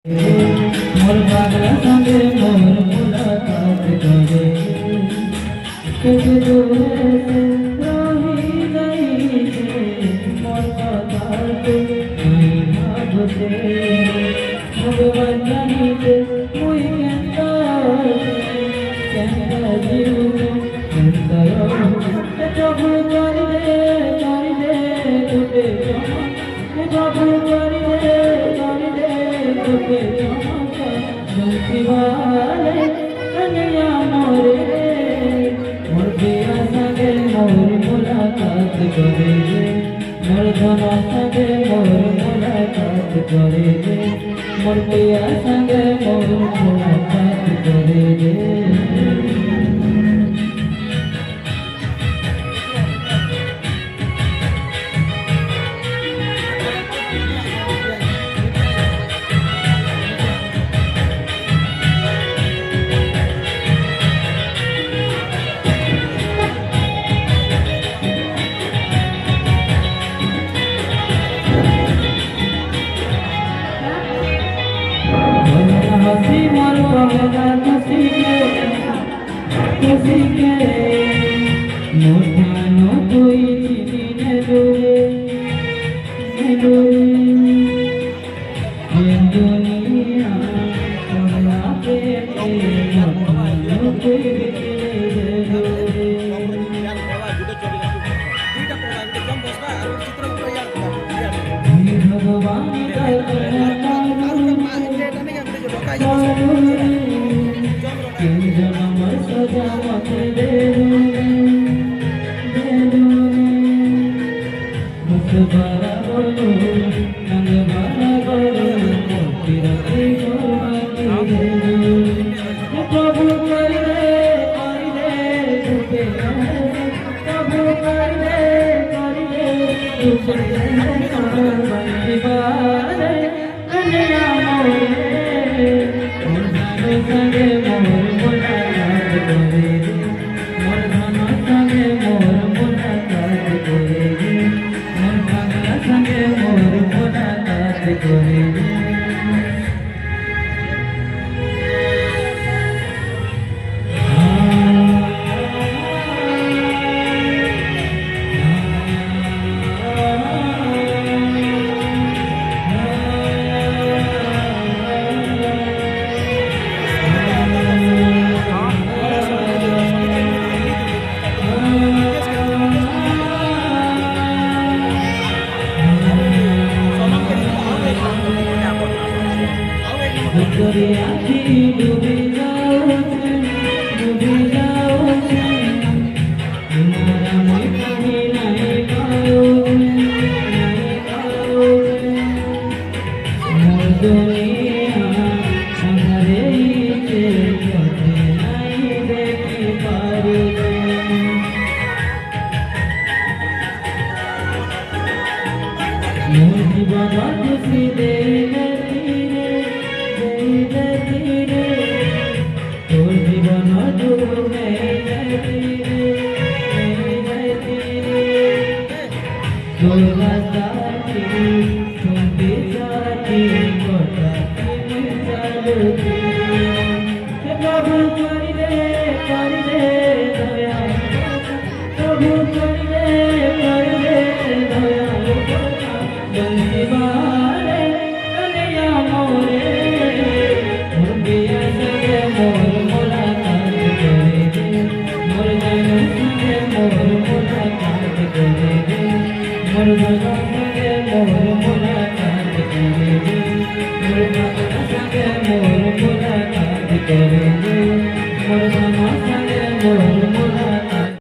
मोर पागल संगे मोर मुलाकात करे कुछ दूर से रही गई है मोर बात नहीं भागते भगवान जानी से मुई केंदा जीव केंदा प्रभु कर दे टूटे प्रभु कर दे टूटे वाले कन्या मोरे मोर पिया संगे मोर मुलाकात करे मोर धना संगे मोर मुलाकात करे मोर पिया संगे मोर मुलाकात करे हसी मोर पहला खुशी के मोठानो कोई चिनी ने डोरे ये दुनिया सोना पे मोठानो कोई भगवान मोर